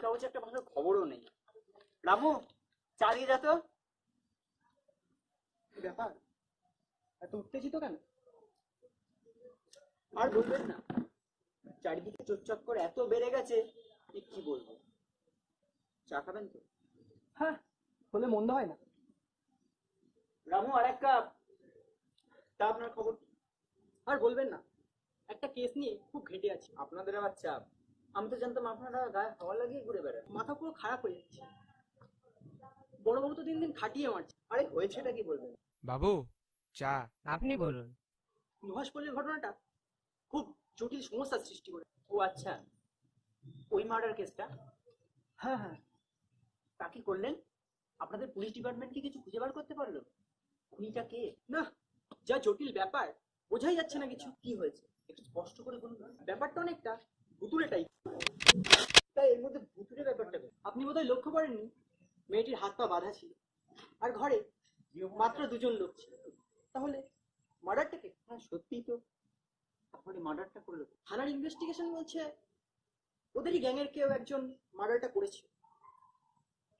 কাগজে একটা ভালো খবরও নেই। রামু, চা দিয়ে যা তো। ব্যাপার, এত উত্তেজিত কেন? আর বলবেন না, চারিদিকে চোরচক্কর এত বেড়ে গেছে, কি বলবো। চা খাবেন তো? হ্যাঁ, হলে মন্দ হয় না। রামু, আর এক কাপ। তা আপনার খবর? আর বলবেন না, একটা কেস নিয়ে খুব ঘেটে আছি। আপনাদের আবার চাপ? আমি তো জানতাম আপনারা গায়ে হাওয়া লাগিয়ে ঘুরে বেড়ান। মাথা পুরো খারাপ হয়ে যাচ্ছে। বড়বাবু তো দিন দিন খাটিয়ে মারছে। আরে হয়েছেটা কি বলবেন? বাবু, চা। আপনি বলুন। নুহাসপল্লির ঘটনাটা খুব জটিল সমস্যার সৃষ্টি করে। ও আচ্ছা, ওই মার্ডার কেসটা? হ্যাঁ হ্যাঁ, তা কি করলেন? আপনাদের পুলিশ ডিপার্টমেন্ট কি কিছু খুঁজে বার করতে পারলো? খুনিটা কে? না, যা জটিল ব্যাপার, বোঝাই যাচ্ছে না কিছু। কি হয়েছে একটু স্পষ্ট করে বলুন। ব্যাপারটা অনেকটা ভুতুড়ে টাইপ। তাই এর মধ্যে ভুতুড়ে ব্যাপারটা কি? আপনি বোধহয় লক্ষ্য করেননি, মেয়েটির হাত পা বাঁধা ছিল, আর ঘরে মাত্র দুজন লোক ছিল। তাহলে মার্ডারটাকে? হ্যাঁ সত্যিই তো। তাহলে মার্ডারটা করলো কে? থানার ইনভেস্টিগেশন বলছে ওদেরই গ্যাংয়ের কেউ একজন মার্ডারটা করেছে,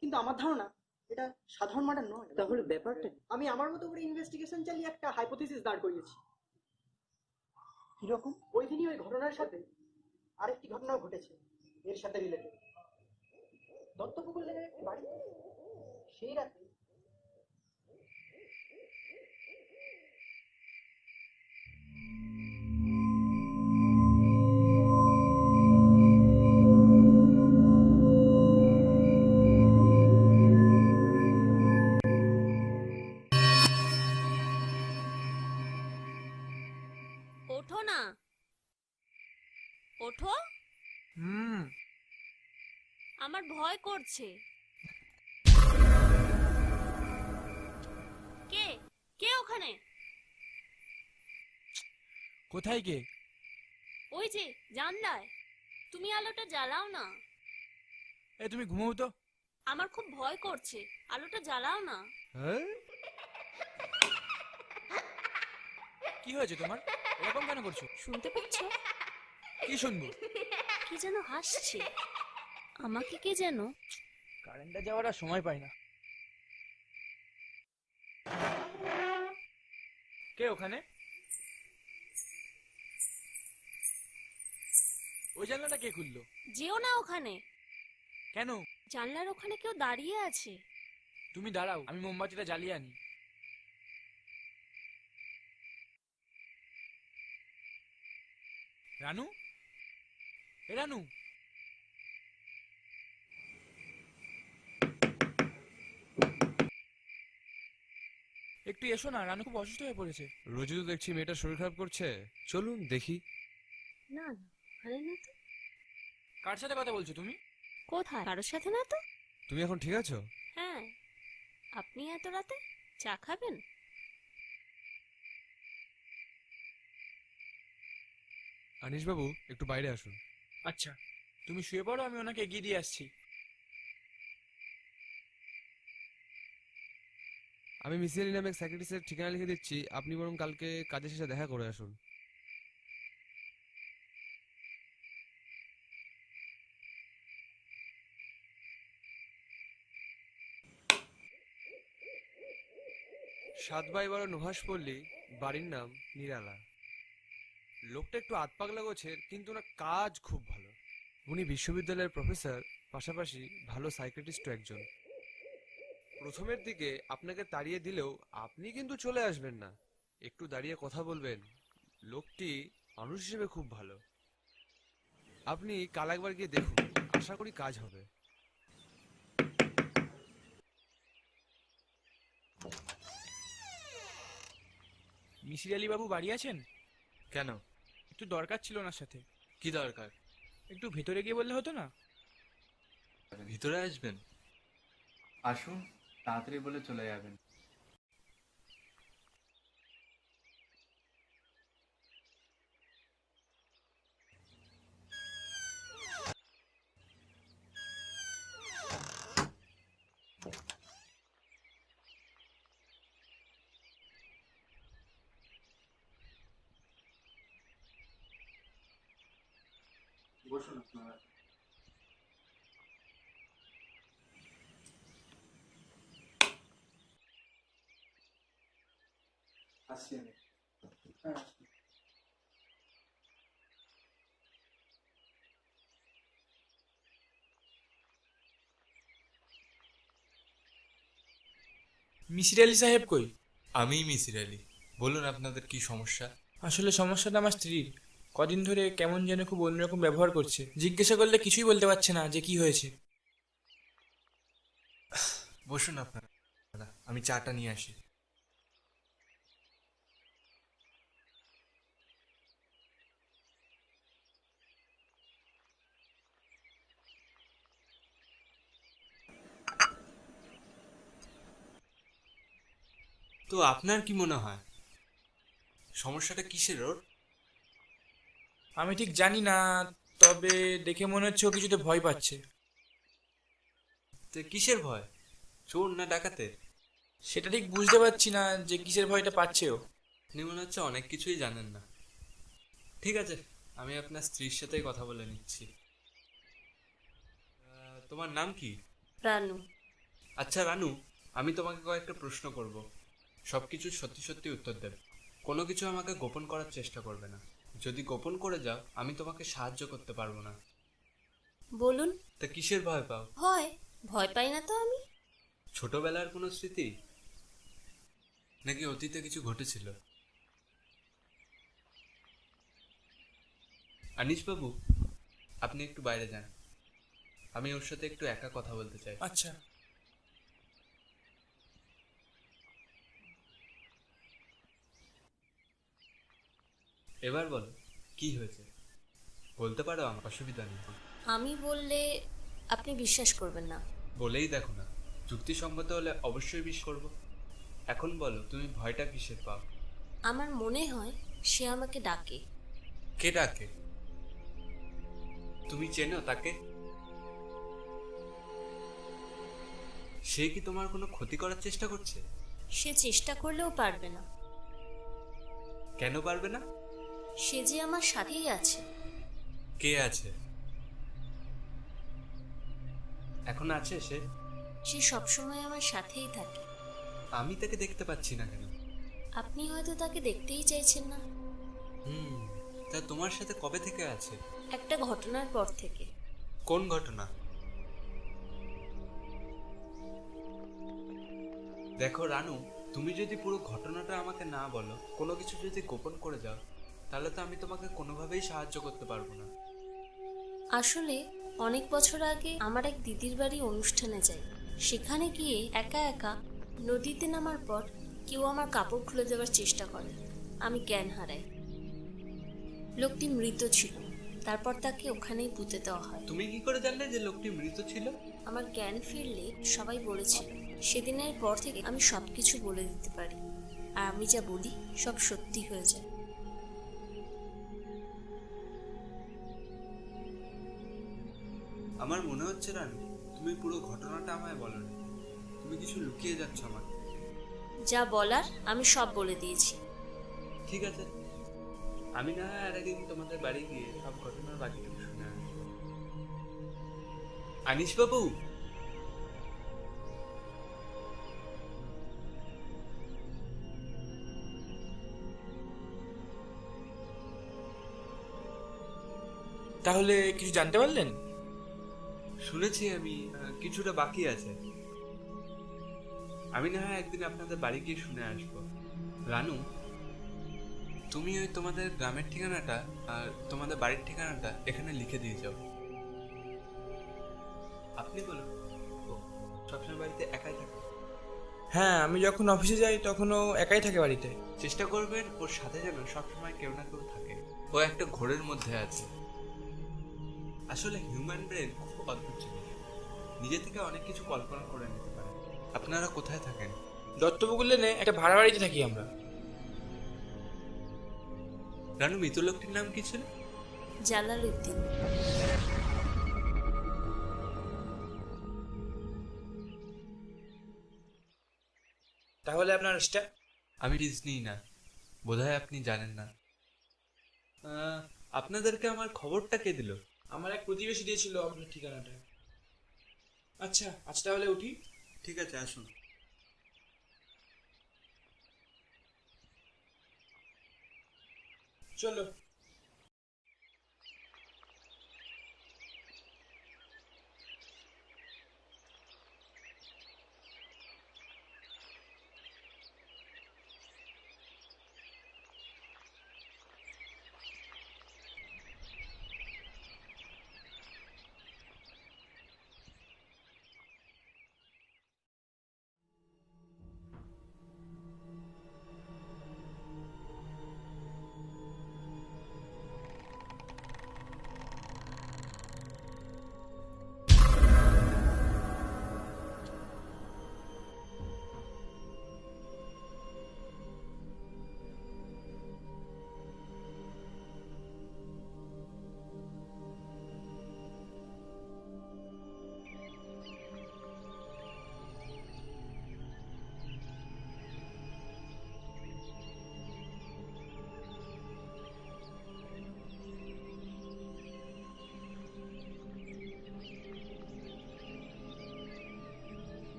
কিন্তু আমার ধারণা এটা সাধারণ মার্ডার নয়। তাহলে ব্যাপারটা কি? আমি আমার মতো করে ইনভেস্টিগেশন চালিয়ে একটা হাইপোথিসিস দাঁড় করিয়েছি। কিরকম? ওই দিনই ওই ঘটনার সাথে আরেকটি ঘটনাও ঘটেছে এর সাথে রিলেটেড। দত্তপুকুর লেনের একটি বাড়িতে সেই রাতে ওঠো না, ওঠো। আমার ভয় করছে। কে কে ওখানে? কোথায় কে? ওই যে জানলায়। তুমি আলোটা জ্বালাও না। এ তুমি ঘুমাও তো। আমার খুব ভয় করছে, আলোটা জ্বালাও না। হ্যাঁ? কি হয়েছে তোমার? এরকম কেন করছো? শুনতে পাচ্ছ? কি শুনবো? কি যেন হাসছে। আমাকে কে যেন। কারেন্টটা যাওয়ার আর সময় পাই না। কে ওখানে? ওই জানলাটা কে খুললো? যেও না ওখানে। কেন? জানলার ওখানে কেউ দাঁড়িয়ে আছে। তুমি দাঁড়াও, আমি মোমবাতিটা জ্বালিয়ে আনি। রানু, এ রানু, একটু এসো না, রানু খুব অসুস্থ হয়ে পড়েছে। রোজই তো দেখছি মেয়েটার শরীর খারাপ করছে, চলুন দেখি। না না, ওখানে না তো। কার সাথে কথা বলছো তুমি? কোথায়? কারোর সাথে না তো। তুমি এখন ঠিক আছো? হ্যাঁ, আপনি এত রাতে চা খাবেন? আনিস বাবু, একটু বাইরে আসুন। আচ্ছা, তুমি শুয়ে পড়ো, আমি ওনাকে এগিয়ে দিয়ে আসছি। আমি মিসির আলী নামে এক সাইকিয়াট্রিস্টের ঠিকানা লিখে দিচ্ছি, আপনি বরং কালকে কাজের শেষে দেখা করে আসুন। সাত বাই 12 নুহাসপল্লী, বাড়ির নাম নিরালা। লোকটা একটু আতপাগলা গোছের, কিন্তু ওনার কাজ খুব ভালো। উনি বিশ্ববিদ্যালয়ের প্রফেসর, পাশাপাশি ভালো সাইকিয়াট্রিস্টও একজন। প্রথমের দিকে আপনাকে তাড়িয়ে দিলেও আপনি কিন্তু চলে আসবেন না, একটু দাঁড়িয়ে কথা বলবেন। লোকটি মানুষ হিসেবে খুব ভালো। আপনি কাল একবার গিয়ে দেখুন, আশা করি কাজ হবে। মিসির আলী বাবু বাড়ি আছেন? কেন, একটু দরকার ছিল ওনার সাথে। কি দরকার? একটু ভেতরে গিয়ে বললে হতো না? ভিতরে আসবেন। আসুন, তাড়াতাড়ি বলে চলে যাবেন। বসুন আপনারা। আসছি আমি। হ্যাঁ। মিসির আলি সাহেব কই? আমি মিসির আলি। বলুন আপনাদের কি সমস্যা? আসলে সমস্যাটা আমার স্ত্রীর। কদিন ধরে কেমন যেন খুব অন্যরকম ব্যবহার করছে। জিজ্ঞাসা করলে কিছুই বলতে পারছে না যে কি হয়েছে। বসুন আপনারা, আমি চাটা নিয়ে আসি। তো আপনার কি মনে হয় সমস্যাটা কিসের ওর? আমি ঠিক জানি না, তবে দেখে মনে হচ্ছে ও কিছুতে ভয় পাচ্ছে। তো কিসের ভয়? চোর না ডাকাতের? সেটা ঠিক বুঝতে পারছি না যে কিসের ভয়টা পাচ্ছে ও। আপনি মনে হচ্ছে অনেক কিছুই জানেন না। ঠিক আছে, আমি আপনার স্ত্রীর সাথেই কথা বলে নিচ্ছি। তোমার নাম কি? রানু। আচ্ছা রানু, আমি তোমাকে কয়েকটা প্রশ্ন করব, সবকিছু সত্যি সত্যি উত্তর দেবে। কোনো কিছু আমাকে গোপন করার চেষ্টা করবে না। যদি গোপন করে যাও আমি তোমাকে সাহায্য করতে পারবো না। বলুন। তা কিসের ভয় পাও? ভয়? ভয় পাই না তো আমি। ছোটবেলার কোনো স্মৃতি, নাকি অতীতে কিছু ঘটেছিল? আনিস বাবু, আপনি একটু বাইরে যান, আমি ওর সাথে একটু একা কথা বলতে চাই। আচ্ছা। এবার বলো কি হয়েছে, বলতে পারো, আমার অসুবিধা নেই। আমি বললে আপনি বিশ্বাস করবেন না। বলেই দেখো না, যুক্তিসঙ্গত হলে অবশ্যই বিশ্বাস করবো। এখন বলো তুমি ভয়টা কিসের পাও? আমার মনে হয় সে আমাকে ডাকে। কে ডাকে? তুমি চেনো তাকে? সে কি তোমার কোনো ক্ষতি করার চেষ্টা করছে? সে চেষ্টা করলেও পারবে না। কেন পারবে না? সে যে আমার সাথেই আছে। কে আছে? এখন আছে সে? সে সবসময় আমার সাথেই থাকে। আমি তাকে দেখতে পাচ্ছি না কেন? আপনি হয়তো তাকে দেখতেই চাইছেন না। তা তোমার সাথে কবে থেকে আছে? একটা ঘটনার পর থেকে। কোন ঘটনা? দেখো রানু, তুমি যদি পুরো ঘটনাটা আমাকে না বলো, কোনো কিছু যদি গোপন করে যাও, তাহলে তো আমি তোমাকে কোনোভাবেই সাহায্য করতে পারবো না। আসলে অনেক বছর আগে আমার এক দিদির বাড়ি অনুষ্ঠানে যাই। সেখানে গিয়ে একা একা নদীতে নামার পর কেউ আমার কাপড় খুলে দেওয়ার চেষ্টা করে। আমি জ্ঞান হারাই। লোকটি মৃত ছিল। তারপর তাকে ওখানেই পুঁতে দেওয়া হয়। তুমি কি করে জানলে যে লোকটি মৃত ছিল? আমার জ্ঞান ফিরলে সবাই বলেছিল। সেদিনের পর থেকে আমি সবকিছু বলে দিতে পারি, আর আমি যা বলি সব সত্যি হয়ে যায়। আমার মনে হচ্ছে রানু, তুমি পুরো ঘটনাটা আমায় বলোনি, তুমি কিছু লুকিয়ে যাচ্ছ আমার। যা বলার আমি সব বলে দিয়েছি। ঠিক আছে, আমি না হয় আর একদিন তোমাদের বাড়ি গিয়ে সব ঘটনার বাকিটুকু শুনে আসবো। আনিস বাবু, তাহলে কিছু জানতে পারলেন? শুনেছি আমি, কিছুটা বাকি আছে। আমি না হয় একদিন আপনাদের বাড়ি গিয়ে শুনে আসবো। রানু, তুমি ওই তোমাদের গ্রামের ঠিকানাটা আর তোমাদের বাড়ির ঠিকানাটা এখানে লিখে দিয়ে যাও। আপনি বলুন, ও সবসময় বাড়িতে একাই থাকে? হ্যাঁ, আমি যখন অফিসে যাই তখন ও একাই থাকে বাড়িতে। চেষ্টা করবেন ওর সাথে যেন সবসময় কেউ না কেউ থাকে। ও একটা ঘোরের মধ্যে আছে। আসলে হিউম্যান ব্রেন খুব অদ্ভুত জিনিস, নিজে থেকে অনেক কিছু কল্পনা করে নিতে পারে। আপনারা কোথায় থাকেন? দত্তপুকুর লেনে একটা ভাড়া বাড়িতে থাকি আমরা। রানু, মৃত লোকটির নাম কি ছিল? জালালউদ্দিন। তাহলে আপনার স্টাফ? আমি ডিজনি না, বোধহয় আপনি জানেন না। আপনাদেরকে আমার খবরটা কে দিল? আমার এক প্রতিবেশী দিয়েছিল আপনার ঠিকানাটা। আচ্ছা আচ্ছা, তাহলে উঠি। ঠিক আছে, আসুন। চলো।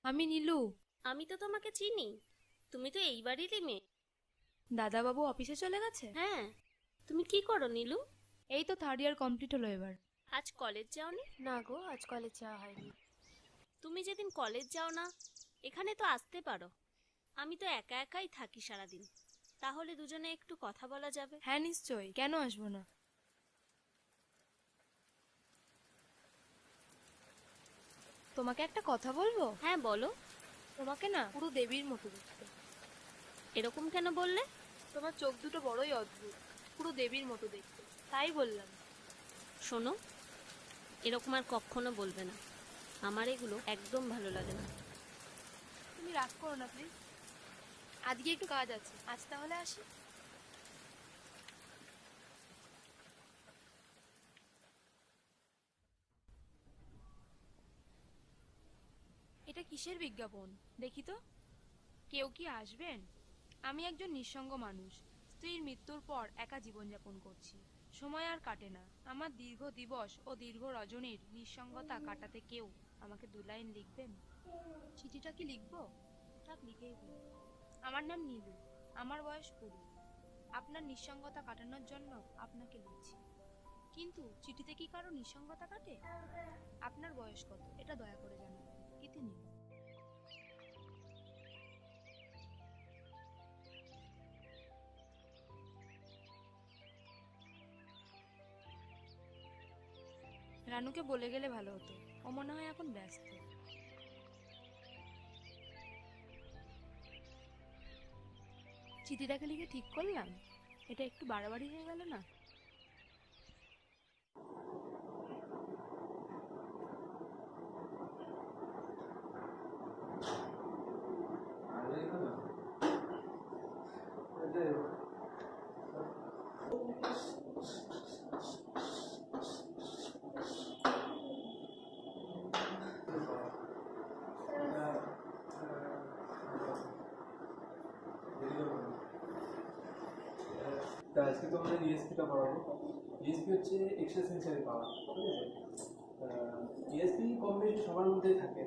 আমি নীলু। আমি তো তোমাকে চিনি, তুমি তো এই বাড়িরই মেয়ে। দাদাবাবু অফিসে চলে গেছে? হ্যাঁ, তুমি কি করো নীলু? এই তো 3rd ইয়ার কমপ্লিট হলো এবার। আজ কলেজ যাওনি? না গো, আজ কলেজ যাওয়া হয়নি। তুমি যেদিন কলেজ যাও না, এখানে তো আসতে পারো। আমি তো একা একাই থাকি সারাদিন, তাহলে দুজনে একটু কথা বলা যাবে। হ্যাঁ নিশ্চয়ই, কেন আসবো না। তোমাকে একটা কথা বলবো? হ্যাঁ বলো। তোমাকে না পুরো দেবীর মতো দেখতে। এরকম কেন বললে? তোমার চোখ দুটো বড়ই অদ্ভুত, পুরো দেবীর মতো দেখতে, তাই বললাম। শোনো, এরকম আর কখনো বলবে না, আমার এগুলো একদম ভালো লাগে না। তুমি রাগ করো না প্লিজ, আজকে একটু কাজ আছে, আজ তাহলে আসি। এটা কিসের বিজ্ঞাপন দেখি তো, কেউ কি আসবেন? আমি একজন নিঃসঙ্গ মানুষ, স্ত্রীর মৃত্যুর পর একা জীবনযাপন করছি, সময় আর কাটে না। আমার দীর্ঘ দিবস ও দীর্ঘ রজনীর নিঃসঙ্গতা কাটাতে কেউ আমাকে 2 লাইন লিখবেন? চিঠিটা কি লিখবো? থাক, লিখেই দিই। আমার নাম নীলু, আমার বয়স 20। আপনার নিঃসঙ্গতা কাটানোর জন্য আপনাকে লিখছি। কিন্তু চিঠিতে কি কারো নিঃসঙ্গতা কাটে? আপনার বয়স কত এটা দয়া করে জানাবেন। ইতি নীলু। রানুকে বলে গেলে ভালো হতো, ও মনে হয় এখন ব্যস্ত। চিঠিটাকে লিখে ঠিক করলাম, এটা একটু বাড়াবাড়ি হয়ে গেল না? আজকে তো আমাদের ইএসপিটা পড়াবো। ইএসপি হচ্ছে এক্সট্রা সেন্সারি পাওয়ার, ঠিক আছে? ইএসপি কম বেশি সবার মধ্যেই থাকে,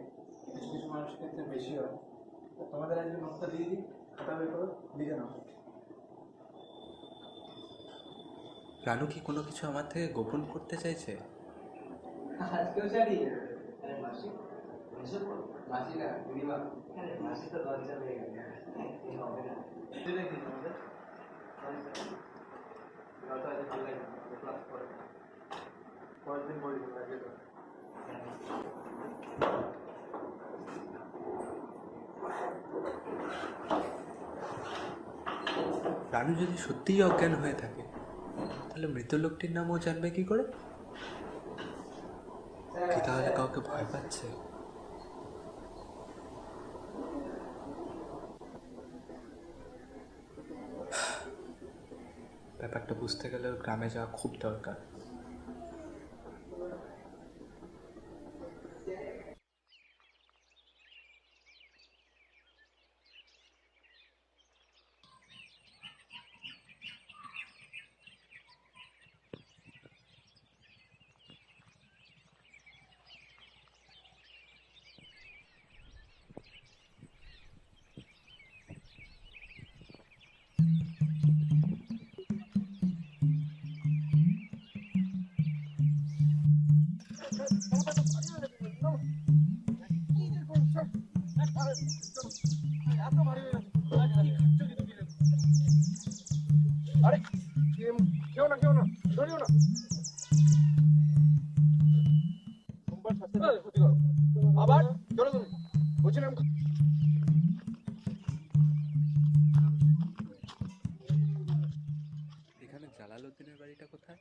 কিছু কিছু মানুষের ক্ষেত্রে বেশি হয়। তোমাদের আজকে নোটটা দিয়ে দিই, খাতা বের করো, লিখে নাও। রানু কি কোনো কিছু আমার থেকে গোপন করতে চাইছে? আজকেও জানি। আরে মাসি, এসব মাসি না, দিদিমা। আরে মাসি তো লজ্জা পেয়ে গেছে, হবে না। এটা কি তোমাদের? রাতে আজ ভালো লাগে না, ক্লাস করে। পরের দিন বলি আজকে তো। রানু যদি সত্যিই অজ্ঞান হয়ে থাকে, তাহলে মৃত লোকটির নামও জানবে কি করে? কি তাহলে কাউকে ভয় পাচ্ছে? ব্যাপারটা বুঝতে গেলে ওর গ্রামে যাওয়া খুব দরকার। এখানে জালালউদ্দিনের বাড়িটা কোথায়?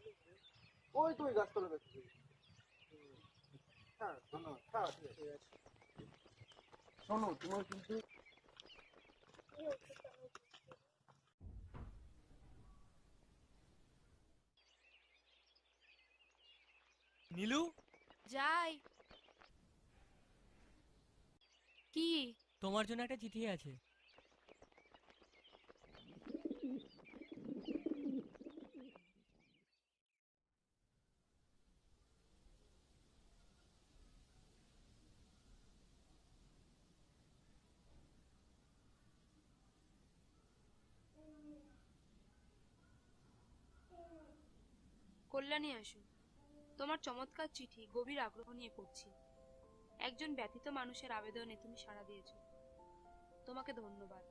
ওই তুই গাছতলা দেখছি। হ্যাঁ ধন্যবাদ। হ্যাঁ ঠিক আছে। শোনো তোমার কিন্তু নীলু, যাই। কি? তোমার জন্য একটা চিঠি আছে। কল্যাণী আসুন। তোমার চমৎকার চিঠি গভীর আগ্রহ নিয়ে পড়ছি। একজন ব্যথিত মানুষের আবেদনে তুমি সাড়া দিয়েছো, তোমাকে ধন্যবাদ।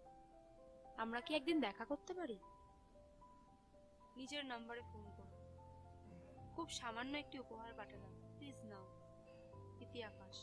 আমরা কি একদিন দেখা করতে পারি? নিজের নম্বরে ফোন করো। খুব সামান্য একটি উপহার পাঠালাম, প্লিজ নাও। ইতি আকাশ।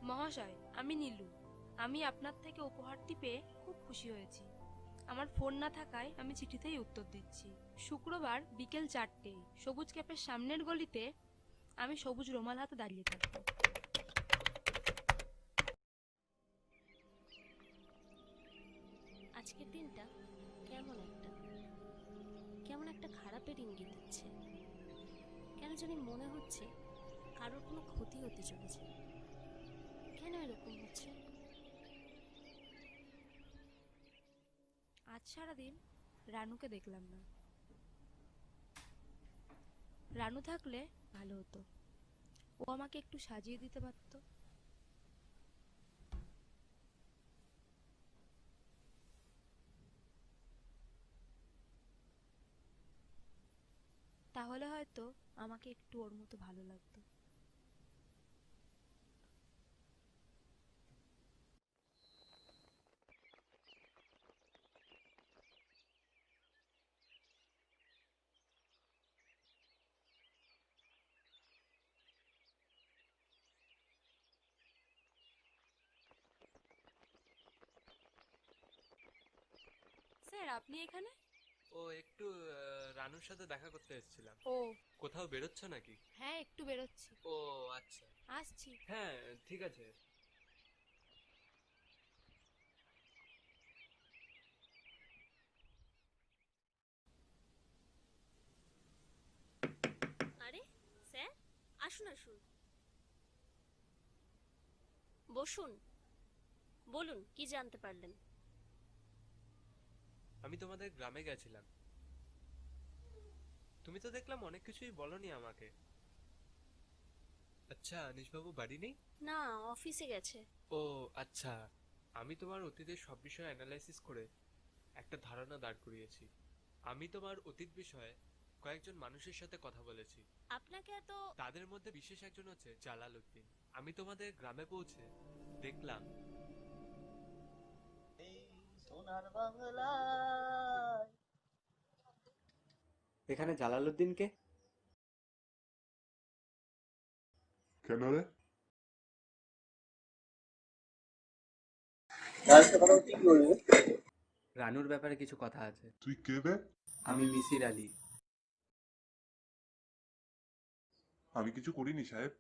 মহাশয়, আমি নীলু। আমি আপনার থেকে উপহারটি পেয়ে খুব খুশি হয়েছি। আমার ফোন না থাকায় আমি চিঠিতেই উত্তর দিচ্ছি। শুক্রবার বিকেল 4টেয় সবুজ ক্যাফের সামনের গলিতে আমি সবুজ রুমাল হাতে দাঁড়িয়ে থাকবো। আজকের দিনটা কেমন একটা খারাপের ইঙ্গিত দিচ্ছে। কেন জানি মনে হচ্ছে কারোর কোনো ক্ষতি হতে চলেছে। কেন এরকম হচ্ছে? আজ সারাদিন রানুকে দেখলাম না। রানু থাকলে ভালো হতো, ও আমাকে একটু সাজিয়ে দিতে পারতো। তাহলে হয়তো আমাকে একটু ওর মতো ভালো লাগতো। স্যার, আপনি এখানে? ও একটু রানুর সাথে দেখা করতে এসেছিলাম। ও কোথাও বেরোচ্ছ নাকি? হ্যাঁ, একটু বেরোচ্ছি। ও আচ্ছা, আসছি। হ্যাঁ ঠিক আছে। আরে স্যার, আসুন আসুন, বসুন। বলুন, কি জানতে পারলেন? আমি তোমাদের গ্রামে গেছিলাম। তুমি তো দেখলাম অনেক কিছুই বলনি আমাকে। আচ্ছা, আনিশবাবু বাড়ি নেই? না, অফিসে গেছে। ও আচ্ছা, আমি তোমার অতীতের সব বিষয় অ্যানালাইসিস করে একটা ধারণা দাঁড় করিয়েছি। আমি তোমার অতীত বিষয়ে কয়েকজন মানুষের সাথে কথা বলেছি। আপনাকে এত তাদের মধ্যে বিশেষ একজন হচ্ছে জালালউদ্দিন। আমি তোমাদের গ্রামে পৌঁছে দেখলাম সোনার বাংলায়। এখানে জালালউদ্দিনকে? কেন রে? রানুর ব্যাপারে কিছু কথা আছে। তুই কে বে? আমি মিসির আলী। আমি কিছু করিনি সাহেব,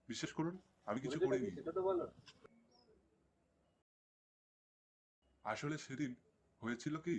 বিশ্বাস করুন, আমি কিছু করিনি। আসলে সেদিন হয়েছিল কি,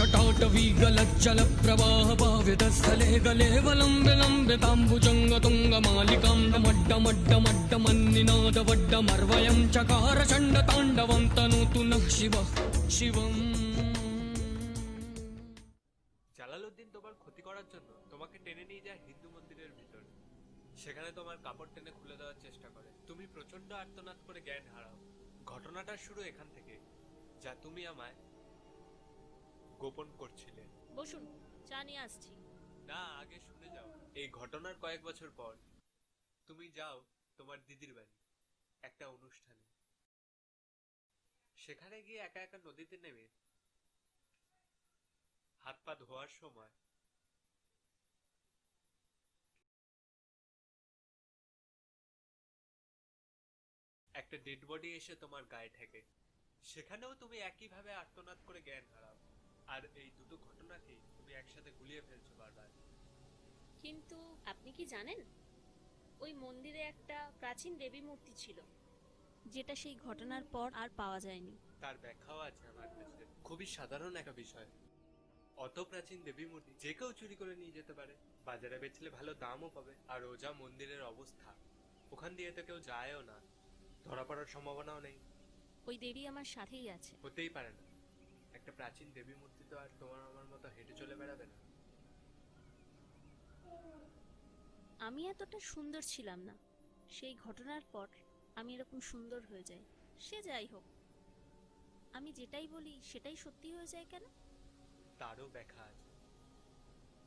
जटाटवी गलज्जल प्रवाह पावितस्थले गले वलम्बिलम्बिताम्बुजङ्गतुङ्गमालिकां डमड्डमड्डमड्डमन्निनादवड्डमर्वयं चकार चण्डताण्डवं तनोतु नः शिवः शिवम्। জালালউদ্দিন তোমার ক্ষতি করার জন্য তোমাকে টেনে নিয়ে যায় হিন্দু মন্দিরের ভিতর। সেখানে তোমার কাপড় টেনে খুলে দেওয়ার চেষ্টা করে। তুমি প্রচন্ড আর্তনাদ করে জ্ঞান হারাও। ঘটনাটা শুরু এখান থেকে, যা তুমি আমায় গোপন করছিলে। বসুন, চা নিয়ে আসছি। না, আগে শুনে যাও। এই ঘটনার কয়েক বছর পর তুমি যাও তোমার দিদির বাড়ি একটা অনুষ্ঠানে। সেখানে গিয়ে একা একা নদীতে নেমে হাত পা ধোয়ার সময় একটা ডেড বডি এসে তোমার গায়ে ঠেকে। সেখানেও তুমি একইভাবে আর্তনাদ করে জ্ঞান হারাও। আর এই দুটো ঘটনাকেই তুমি একসাথে গুলিয়ে ফেলছো বারবার। কিন্তু আপনি কি জানেন, ওই মন্দিরে একটা প্রাচীন দেবী মূর্তি ছিল, যেটা সেই ঘটনার পর আর পাওয়া যায়নি। তার ব্যাখ্যাও আছে আমার কাছে। খুবই সাধারণ একটা বিষয়। অত প্রাচীন দেবী মূর্তি যে কেউ চুরি করে নিয়ে যেতে পারে। বাজারে বেচলে ভালো দামও পাবে। আর ও যা মন্দিরের অবস্থা, ওখান দিয়ে তো কেউ যায়ও না, ধরা পড়ার সম্ভাবনাও নেই। ওই দেবী আমার সাথেই আছে। হতেই পারে না। একটা প্রাচীন দেবী মূর্তি তো আর তোমার আমার মতো হেঁটে চলে বেড়াবে না। আমি এতটা সুন্দর ছিলাম না। সেই ঘটনার পর আমি এরকম সুন্দর হয়ে যাই। সে যাই হোক, আমি যেটাই বলি সেটাই সত্যি হয়ে যায় কেন? তারও ব্যাখ্যা আছে।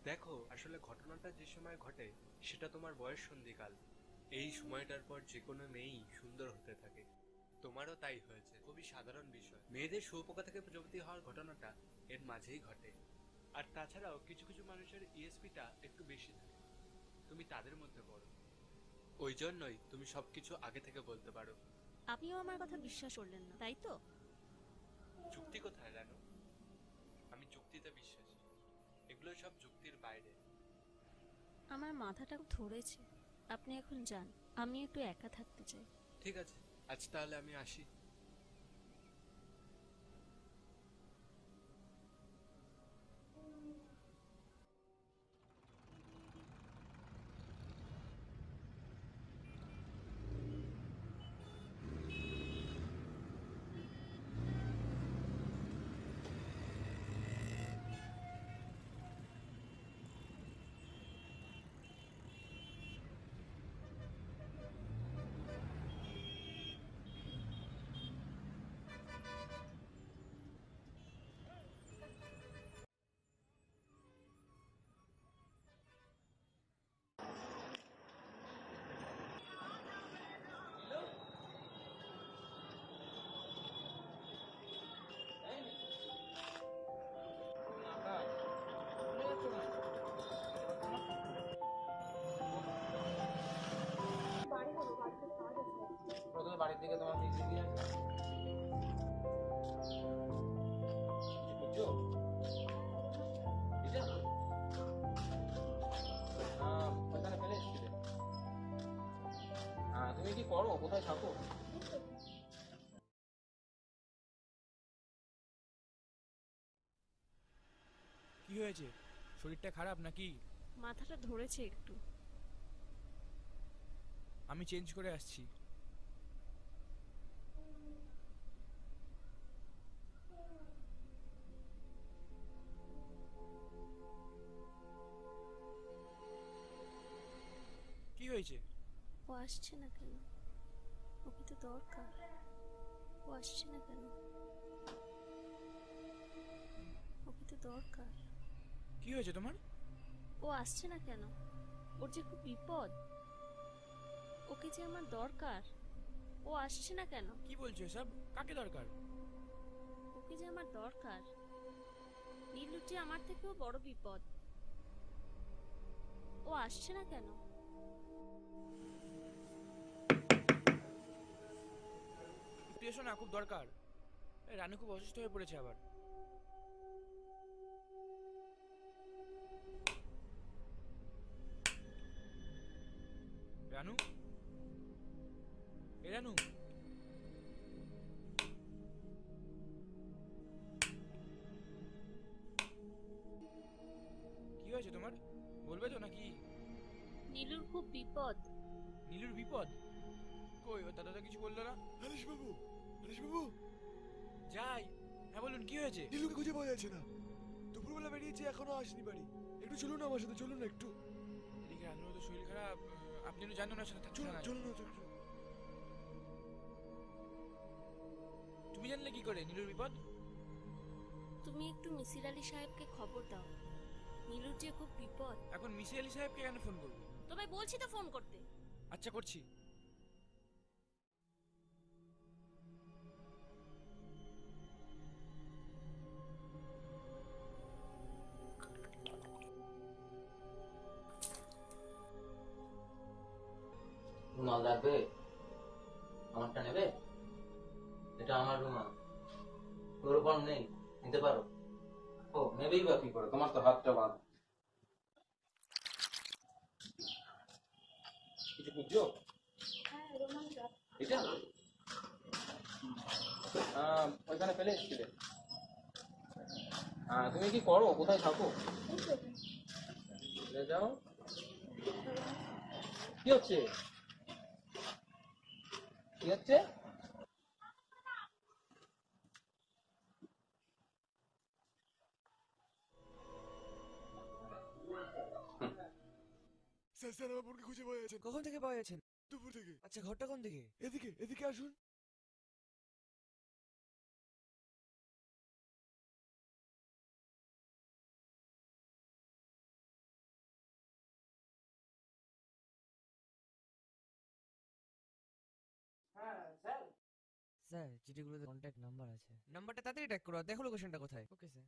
দেখো, আসলে ঘটনাটা যে সময় ঘটে সেটা তোমার বয়স সন্ধিকাল। এই সময়টার পর যে কোনো মেয়েই সুন্দর হতে থাকে। তোমারও তাই হয়েছে। খুবই সাধারণ বিষয়। মেয়েদের শুঁয়োপোকা থেকে প্রজাপতি হওয়ার ঘটনাটা এর মাঝেই ঘটে। আর তাছাড়াও কিছু কিছু মানুষের ইএসপিটা একটু বেশি থাকে। তুমি তাদের মধ্যে পড়ো। ওই জন্যই তুমি সবকিছু আগে থেকে বলতে পারো। আপনিও আমার কথা বিশ্বাস করলেন না, তাই তো? যুক্তি কোথায় রানু? আমি যুক্তিতে বিশ্বাসী। এগুলো সব যুক্তির বাইরে। আমার মাথাটা ধরেছে। আপনি এখন যান, আমি একটু একা থাকতে চাই। ঠিক আছে, আজ তাহলে আমি আসি। প্রথমে বাড়ির দিকে তোমার ফিক্সি দিয়ে আছে বুঝছো? করো, কোথায় থাকো? কি হয়েছে? শরীরটা খারাপ নাকি? মাথাটা ধরেছে একটু। আমি চেঞ্জ করে আসছি। কি হয়েছে? ও আসছে না কেন? ওকে তো দরকার। ও আসছে না কেন? ওকে তো দরকার। কি হয়েছে তোমার? ও আসছে না কেন? ওর যে খুব বিপদ। ওকে যে আমার দরকার। ও আসছে না কেন? কি বলছো এসব? কাকে দরকার? ওকে যে আমার দরকার। নীলুর যে আমার থেকেও বড় বিপদ। ও আসছে না কেন? একটু এসো না, খুব দরকার। রানু খুব অসুস্থ হয়ে পড়েছে আবার। রানু, এ রানু, কি হয়েছে তোমার? বলবে তো নাকি? নীলুর খুব বিপদ। নীলুর বিপদ? কই, ও দাদা তো কিছু বললো না। হরিশ বাবু, হরিশ বাবু, যাই। হ্যাঁ বলুন, কি হয়েছে? নীলুকে খুঁজে পাওয়া যাচ্ছে না। দুপুরবেলা বেরিয়েছে, এখনো আসেনি বাড়ি। একটু চলুন না আমার সাথে, চলুন না একটু। এদিকে রানুর তো শরীর খারাপ, আপনি তো জানেন ওনার সাথে থাকতে চলুন না। চলুন না, চলুন। তুমি জানলে কি করে নীলুর বিপদ? তুমি একটু মিসির আলী সাহেবকে খবর দাও। নীলুর যে খুব বিপদ। এখন মিসি আলী সাহেবকে কেন ফোন করবো? তোমায় বলছি তো ফোন করতে। আচ্ছা, করছি। রুমাল লাগবে? আমারটা নেবে? এটা আমার রুমাল, ক্লোরোফর্ম নেই, নিতে পারো। ও নেবেই বা কি করে, তোমার তো হাতটা বাঁধা। কিছু বুঝছো? এটা ওইখানে ফেলে এসেছিলে। তুমি কি করো, কোথায় থাকো? যাও। কি হচ্ছে? কি হচ্ছে? স্যার, স্যার, আমার বোনকে খুঁজে পাওয়া যাচ্ছে। কখন থেকে পাওয়া যাচ্ছে? দুপুর থেকে। আচ্ছা, ঘরটা কোন দিকে? এদিকে, এদিকে আসুন। হ্যাঁ স্যার। স্যার, চিঠিগুলোতে কন্ট্যাক্ট নাম্বার আছে। নাম্বারটা তাড়াতাড়ি ট্যাগ করো, দেখো লোকেশনটা কোথায়। Okay sir.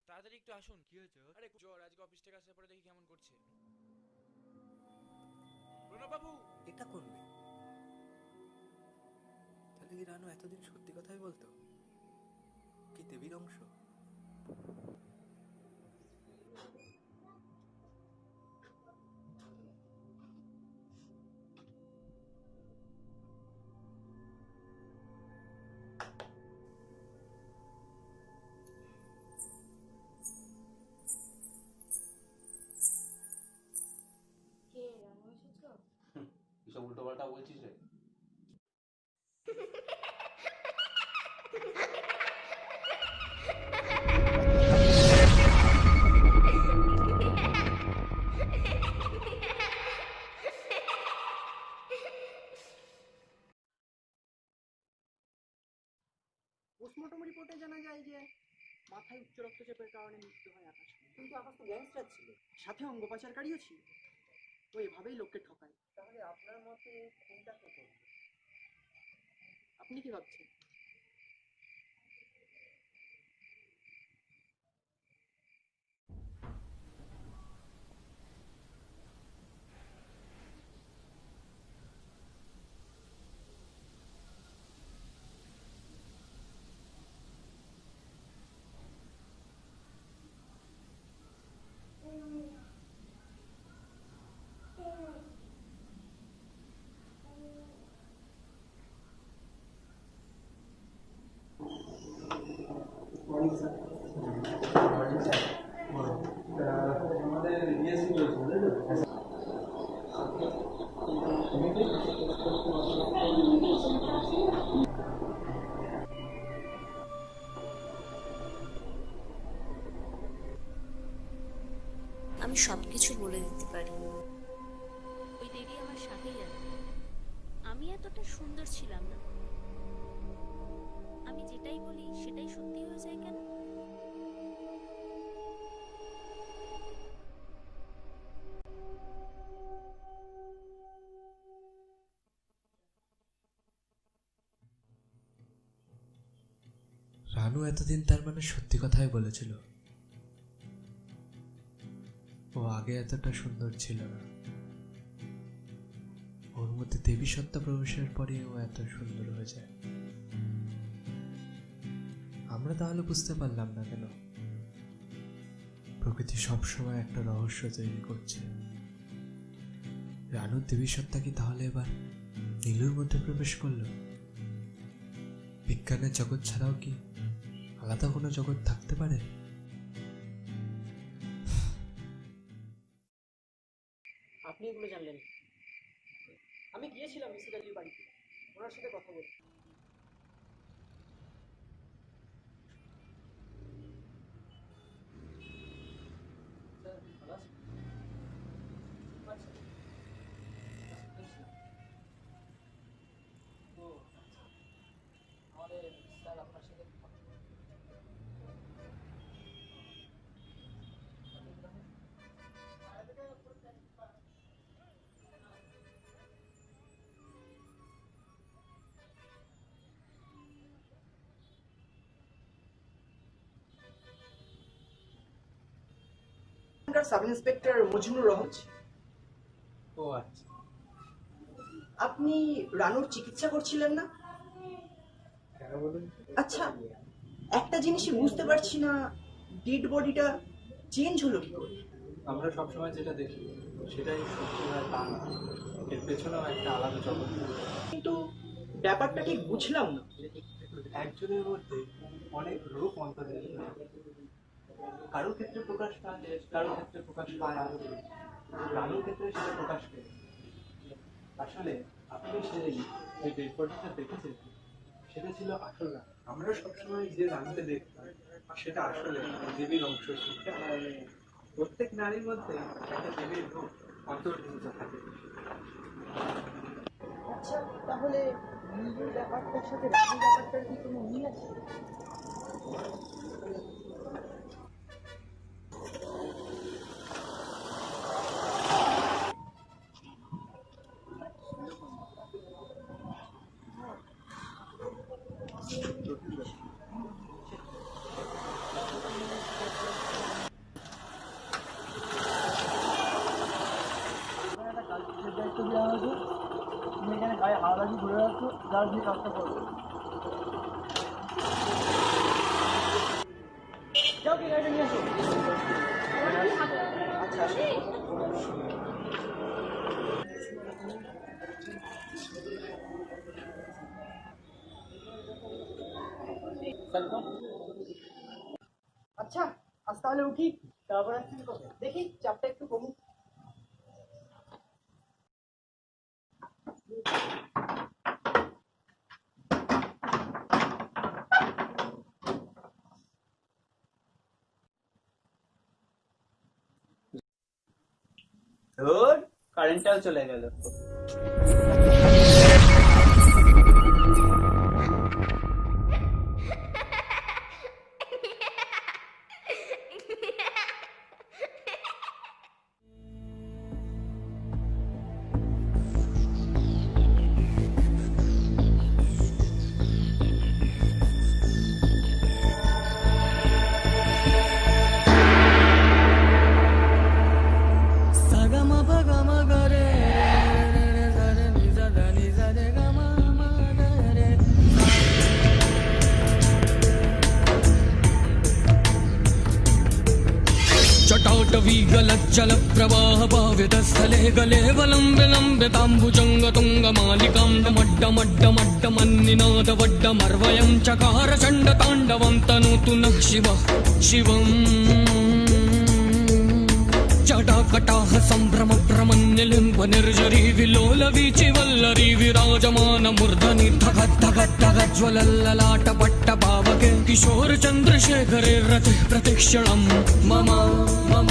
তাড়াতাড়ি একটু আসুন। কি হয়েছে? আরে জ্বর, আজকে অফিস থেকে আসার পরে দেখি কেমন করছে। প্রণব বাবু। এটা করবে? তাহলে কি রানু এতদিন সত্যি কথাই বলতো? কি দেবীর অংশ? এসব উল্টো পাল্টা বলছিস রে? পোস্টমর্টম রিপোর্টে জানা যায় যে মাথায় উচ্চ রক্তচাপের কারণে মৃত্যু হয় আকাশ। কিন্তু আকাশ তো গ্যাংস্টার ছিল, সাথে অঙ্গ পাচারকারীও ছিল। ও এভাবেই লোককে ঠকায়। তাহলে আপনার মতে কোনটা কে করবে? আপনি কি ভাবছেন? আমি সবকিছু বলে দিতে পারি। ওই দেবী আমার সাথেই আছে। আমি এতটা সুন্দর ছিলাম না, আমি যেটাই বলি সেটাই সত্যি হয়ে যায় কেন? রানু এতদিন তার মানে সত্যি কথাই বলেছিল। ও আগে এতটা সুন্দর ছিল না, ওর মধ্যে দেবী সত্তা প্রবেশের পরে ও এত সুন্দর হয়ে যায়। আমরা তাহলে বুঝতে পারলাম না কেন প্রকৃতি সবসময় একটা রহস্য তৈরি করছে। রানুর দেবী সত্তা কি তাহলে এবার নীলুর মধ্যে প্রবেশ করলো? বিজ্ঞানের জগৎ ছাড়াও কি আলাদা কোনো জগৎ থাকতে পারে? আপনি এগুলো জানলেন? আমি গিয়েছিলাম মিসির আলীর বাড়িতে, ওনার সাথে কথা বলতে। Sub inspector Mojnur Rahman. ও আচ্ছা, আপনি রানুর চিকিৎসা করছিলেন না? কেন বলুন? আচ্ছা, একটা জিনিসই বুঝতে পারছি না, ডেড বডিটা চেঞ্জ হলো কি করে? আমরা সবসময় যেটা দেখি সেটাই সত্যি হয় তা না, এর পেছনেও একটা আলাদা জগৎ। কিন্তু ব্যাপারটা ঠিক বুঝলাম না। একজনের মধ্যে অনেক রূপ অন্তর্নিহিত, কারো ক্ষেত্রে প্রকাশ পায়, কারো ক্ষেত্রে প্রকাশ পায় না, রানুর ক্ষেত্রে সেটা প্রকাশ পেয়ে। আসলে আপনি সেই যে ডেড বডিটা দেখেছেন সেটা ছিল আসল রানু। আমরা সবসময় যে রানুকে দেখতাম সেটা আসলে দেবীর অংশ ছিল। প্রত্যেক নারীর মধ্যে একটা দেবীর রূপ অন্তর্নিহিত থাকে। আচ্ছা, তাহলে নীলুর ব্যাপারটার সাথে রানুর ব্যাপারটার কি কোনো মিল আছে? দায়িত্ব দেওয়া হয়েছে, তুমি এখানে গায়ে হাওড়াজি ঘুরে যাচ্ছ, যার দিয়ে কাজটা করবে। যাও কি গাড়িটা নিয়ে আসো। আচ্ছা আসো। আচ্ছা, আজ তাহলে উঠি, তারপর দেখি চাপটা একটু কমুক। ধুর, কারেন্টটাও চলে গেল। जटाटवीगलज्जल प्रवाह पाव्यतस्थले गले वलम्बे लम्बे ताम्बुजङ्ग तुङ्गमालिकां डमड्डमड्डमड्डमन्निनाद वड्डमर्वयं चकार चण्ड ताण्डवं तनोतु नः शिवः शिवम् जटाकटाह सम्भ्रम भ्रमन्निलिम्ब निर्जरी विलोल वीचि वल्लरी विराजमान मूर्धनि धगत् धगत् धगज्ज्वलल्ललाट पट्ट पावके किशोर चन्द्रशेखरे रते प्रतिक्षणं मम मम